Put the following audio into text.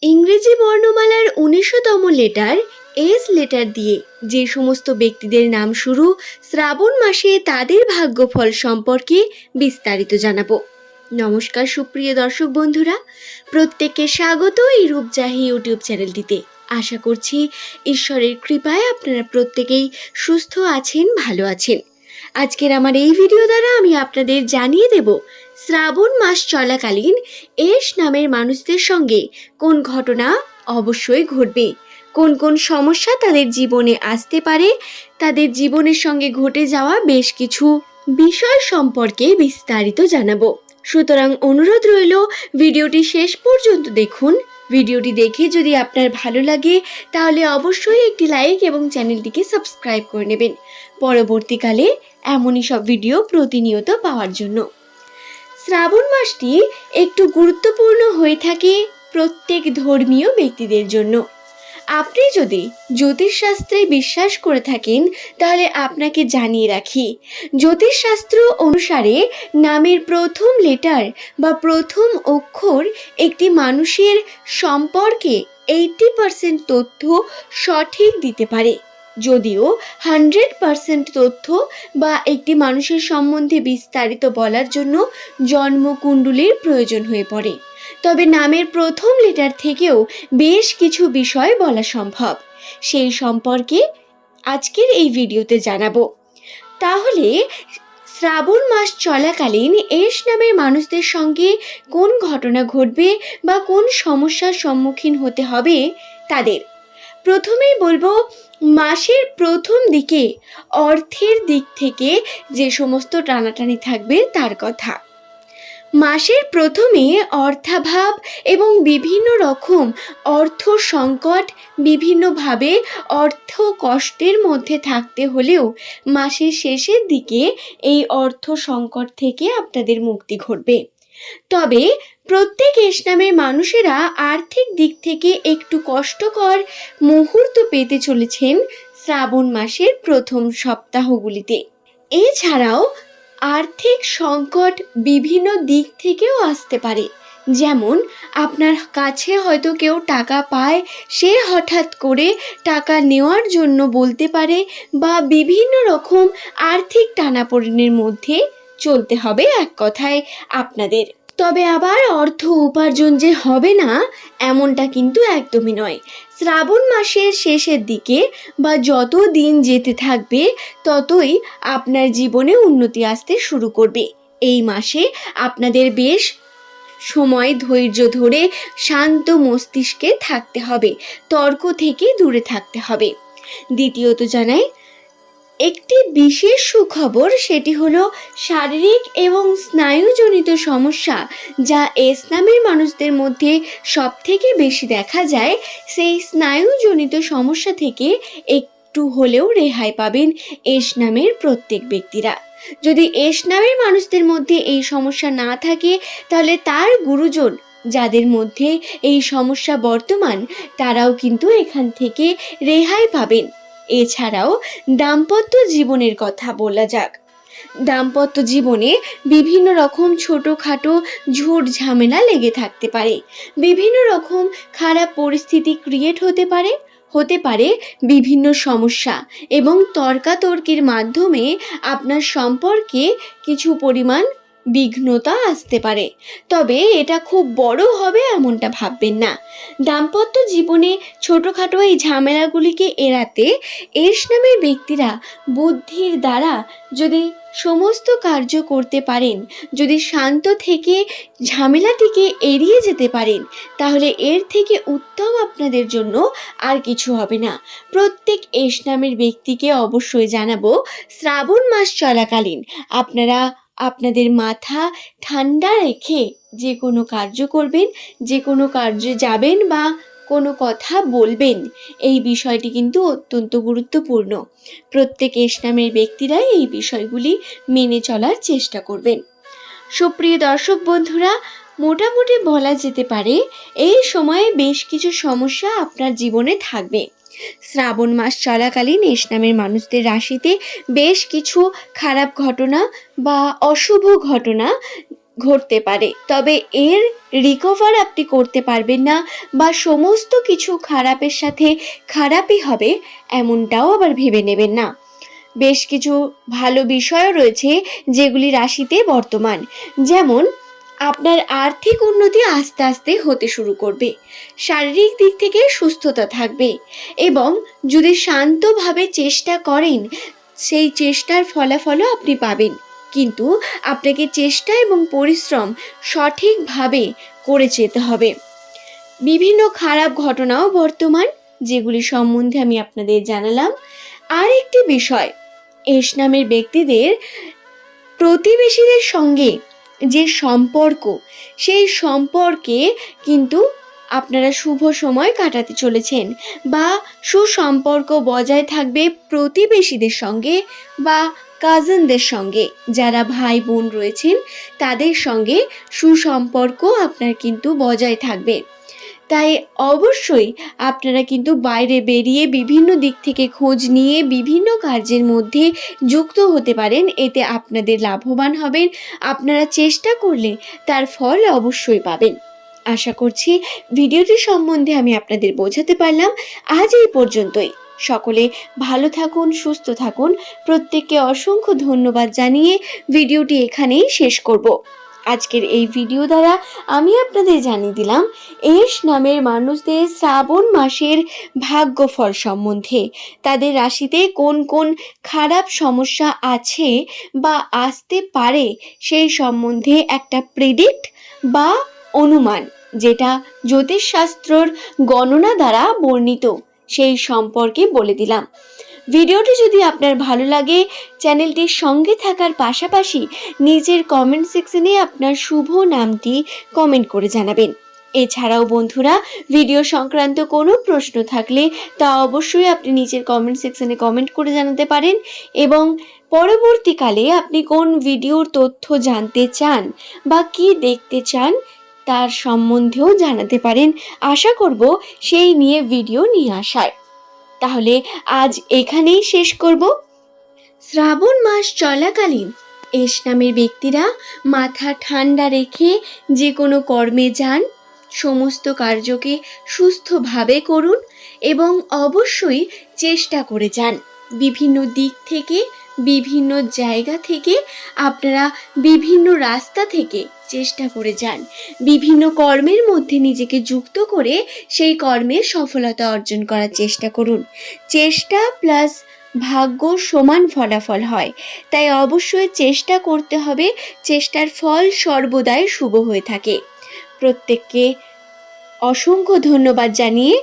ইংরেজি বর্ণমালার ১৯তম letter S letter দিয়ে যে সমস্ত ব্যক্তিদের নাম শুরু শ্রাবণ মাসে তাদের ভাগ্যফল সম্পর্কে বিস্তারিত জানাবো। নমস্কার সুপ্রিয় দর্শক বন্ধুরা, প্রত্যেককে স্বাগত এই রূপজাহি ইউটিউব চ্যানেলটিতে। আশা করছি ঈশ্বরের কৃপায় আপনারা প্রত্যেকেই সুস্থ আছেন, ভালো আছেন। আজকের আমার এই ভিডিও দ্বারা আমি আপনাদের জানিয়ে দেব শ্রাবণ মাস চলাকালীন এস নামের মানুষদের সঙ্গে কোন ঘটনা অবশ্যই ঘটবে, কোন কোন সমস্যা তাদের জীবনে আসতে পারে, তাদের জীবনের সঙ্গে ঘটে যাওয়া বেশ কিছু বিষয় সম্পর্কে বিস্তারিত জানাবো। সুতরাং অনুরোধ রইল ভিডিওটি শেষ পর্যন্ত দেখুন। ভিডিওটি দেখে যদি আপনার ভালো লাগে তাহলে অবশ্যই একটি লাইক এবং চ্যানেলটিকে সাবস্ক্রাইব করে নেবেন পরবর্তীকালে এমনই সব ভিডিও প্রতিনিয়ত পাওয়ার জন্য। শ্রাবণ মাসটি একটু গুরুত্বপূর্ণ হয়ে থাকে প্রত্যেক ধর্মীয় ব্যক্তিদের জন্য। আপনি যদি জ্যোতিষশাস্ত্রে বিশ্বাস করে থাকেন তাহলে আপনাকে জানিয়ে রাখি, জ্যোতিষশাস্ত্র অনুসারে নামের প্রথম লেটার বা প্রথম অক্ষর একটি মানুষের সম্পর্কে 80% তথ্য সঠিক দিতে পারে। যদিও 100% তথ্য বা একটি মানুষের সম্বন্ধে বিস্তারিত বলার জন্য জন্মকুণ্ডলীর প্রয়োজন হয়ে পড়ে, তবে নামের প্রথম লেটার থেকেও বেশ কিছু বিষয় বলা সম্ভব। সেই সম্পর্কে আজকের এই ভিডিওতে জানাবো। তাহলে শ্রাবণ মাস চলাকালীন এস নামের মানুষদের সঙ্গে কোন ঘটনা ঘটবে বা কোন সমস্যার সম্মুখীন হতে হবে তাদের। প্রথমেই বলবো, মাসের প্রথম দিকে অর্থের দিক থেকে যে সমস্ত টানাটানি থাকবে তার কথা। মাসের প্রথমে অর্থাভাব এবং বিভিন্ন রকম অর্থ সংকট, বিভিন্নভাবে অর্থ কষ্টের মধ্যে থাকতে হলেও মাসের শেষের দিকে এই অর্থ সংকট থেকে আপনাদের মুক্তি ঘটবে। তবে প্রত্যেক এস নামের মানুষেরা আর্থিক দিক থেকে একটু কষ্টকর মুহূর্ত পেতে চলেছেন শ্রাবণ মাসের প্রথম সপ্তাহগুলিতে। এছাড়াও আর্থিক সংকট বিভিন্ন দিক থেকেও আসতে পারে। যেমন আপনার কাছে হয়তো কেউ টাকা পায়, সে হঠাৎ করে টাকা নেওয়ার জন্য বলতে পারে, বা বিভিন্ন রকম আর্থিক টানাপোড়েনের মধ্যে চলতে হবে এক কথায় আপনাদের। তবে আবার অর্থ উপার্জন যে হবে না এমনটা কিন্তু একদমই নয়। শ্রাবণ মাসের শেষের দিকে বা যত দিন যেতে থাকবে ততই আপনার জীবনে উন্নতি আসতে শুরু করবে। এই মাসে আপনাদের বেশ সময় ধৈর্য ধরে শান্ত মস্তিষ্কে থাকতে হবে, তর্ক থেকে দূরে থাকতে হবে। দ্বিতীয়ত জানাই একটি বিশেষ সুখবর, সেটি হলো শারীরিক এবং স্নায়ুজনিত সমস্যা যা এস নামের মানুষদের মধ্যে সব থেকে বেশি দেখা যায়, সেই স্নায়ুজনিত সমস্যা থেকে একটু হলেও রেহাই পাবেন এস নামের প্রত্যেক ব্যক্তিরা। যদি এস নামের মানুষদের মধ্যে এই সমস্যা না থাকে তাহলে তার গুরুজন যাদের মধ্যে এই সমস্যা বর্তমান তারাও কিন্তু এখান থেকে রেহাই পাবেন। এছাড়াও দাম্পত্য জীবনের কথা বলা যাক। দাম্পত্য জীবনে বিভিন্ন রকম ছোটোখাটো ঝুট ঝামেলা লেগে থাকতে পারে, বিভিন্ন রকম খারাপ পরিস্থিতি ক্রিয়েট হতে পারে বিভিন্ন সমস্যা, এবং তর্কাতর্কির মাধ্যমে আপনার সম্পর্কে কিছু পরিমাণ বিঘ্নতা আসতে পারে। তবে এটা খুব বড় হবে এমনটা ভাববেন না। দাম্পত্য জীবনে ছোটোখাটো এই ঝামেলাগুলিকে এড়াতে এস নামের ব্যক্তিরা বুদ্ধির দ্বারা যদি সমস্ত কার্য করতে পারেন, যদি শান্ত থেকে ঝামেলাটিকে এড়িয়ে যেতে পারেন, তাহলে এর থেকে উত্তম আপনাদের জন্য আর কিছু হবে না। প্রত্যেক এস নামের ব্যক্তিকে অবশ্যই জানাবো, শ্রাবণ মাস চলাকালীন আপনারা আপনাদের মাথা ঠান্ডা রেখে যে কোনো কার্য করবেন, যে কোনো কার্যে যাবেন বা কোনো কথা বলবেন, এই বিষয়টি কিন্তু অত্যন্ত গুরুত্বপূর্ণ। প্রত্যেক এস নামের ব্যক্তিরাই এই বিষয়গুলি মেনে চলার চেষ্টা করবেন। সুপ্রিয় দর্শক বন্ধুরা, মোটামুটি বলা যেতে পারে এই সময়ে বেশ কিছু সমস্যা আপনার জীবনে থাকবে। শ্রাবণ মাস চলাকালীন এস নামের মানুষদের রাশিতে বেশ কিছু খারাপ ঘটনা বা অশুভ ঘটনা ঘটতে পারে, তবে এর রিকভার আপনি করতে পারবেন না বা সমস্ত কিছু খারাপের সাথে খারাপই হবে এমনটাও আবার ভেবে নেবেন না। বেশ কিছু ভালো বিষয়ও রয়েছে যেগুলি রাশিতে বর্তমান, যেমন আপনার আর্থিক উন্নতি আস্তে আস্তে হতে শুরু করবে, শারীরিক দিক থেকে সুস্থতা থাকবে এবং যদি শান্তভাবে চেষ্টা করেন সেই চেষ্টার ফলাফলও আপনি পাবেন। কিন্তু আপনাকে চেষ্টা এবং পরিশ্রম সঠিকভাবে করে যেতে হবে। বিভিন্ন খারাপ ঘটনাও বর্তমান, যেগুলি সম্বন্ধে আমি আপনাদের জানালাম। আর একটি বিষয়, এস নামের ব্যক্তিদের প্রতিবেশীদের সঙ্গে যে সম্পর্ক, সেই সম্পর্কে কিন্তু আপনারা শুভ সময় কাটাতে চলেছেন বা সুসম্পর্ক বজায় থাকবে প্রতিবেশীদের সঙ্গে বা কাজিনদের সঙ্গে, যারা ভাই বোন রয়েছেন তাদের সঙ্গে সুসম্পর্ক আপনার কিন্তু বজায় থাকবে। তাই অবশ্যই আপনারা কিন্তু বাইরে বেরিয়ে বিভিন্ন দিক থেকে খোঁজ নিয়ে বিভিন্ন কার্যের মধ্যে যুক্ত হতে পারেন, এতে আপনাদের লাভবান হবেন। আপনারা চেষ্টা করলে তার ফল অবশ্যই পাবেন। আশা করছি ভিডিওটি সম্বন্ধে আমি আপনাদের বোঝাতে পারলাম। আজ এই পর্যন্তই। সকলে ভালো থাকুন, সুস্থ থাকুন। প্রত্যেককে অসংখ্য ধন্যবাদ জানিয়ে ভিডিওটি এখানেই শেষ করব। আজকের এই ভিডিও দ্বারা আমি আপনাদের জানিয়ে দিলাম এস নামের মানুষদের শ্রাবণ মাসের ভাগ্যফল সম্বন্ধে, তাদের রাশিতে কোন কোন খারাপ সমস্যা আছে বা আসতে পারে সেই সম্বন্ধে একটা প্রেডিক্ট বা অনুমান, যেটা জ্যোতিষশাস্ত্রর গণনা দ্বারা বর্ণিত, সেই সম্পর্কে বলে দিলাম। ভিডিওটি যদি আপনার ভালো লাগে, চ্যানেলটির সঙ্গে থাকার পাশাপাশি নিজের কমেন্ট সেকশনে আপনার শুভ নামটি কমেন্ট করে জানাবেন। এছাড়াও বন্ধুরা, ভিডিও সংক্রান্ত কোনো প্রশ্ন থাকলে তা অবশ্যই আপনি নিজের কমেন্ট সেকশনে কমেন্ট করে জানাতে পারেন এবং পরবর্তীকালে আপনি কোন ভিডিওর তথ্য জানতে চান বা কি দেখতে চান তার সম্বন্ধেও জানাতে পারেন। আশা করব সেই নিয়ে ভিডিও নিয়ে আসার। তাহলে আজ এখানেই শেষ করব। শ্রাবণ মাস চলাকালীন এস নামের ব্যক্তিরা মাথা ঠান্ডা রেখে যে কোনো কর্মে যান, সমস্ত কার্যকে সুস্থভাবে করুন এবং অবশ্যই চেষ্টা করে যান। বিভিন্ন দিক থেকে, বিভিন্ন জায়গা থেকে আপনারা বিভিন্ন রাস্তা থেকে চেষ্টা করে যান। বিভিন্ন কর্মের মধ্যে নিজেকে যুক্ত করে সেই কর্মের সফলতা অর্জন করার চেষ্টা করুন। চেষ্টা প্লাস ভাগ্য সমান ফলাফল হয়, তাই অবশ্যই চেষ্টা করতে হবে। চেষ্টার ফল সর্বদাই শুভ হয়ে থাকে। প্রত্যেককে অসংখ্য ধন্যবাদ জানিয়ে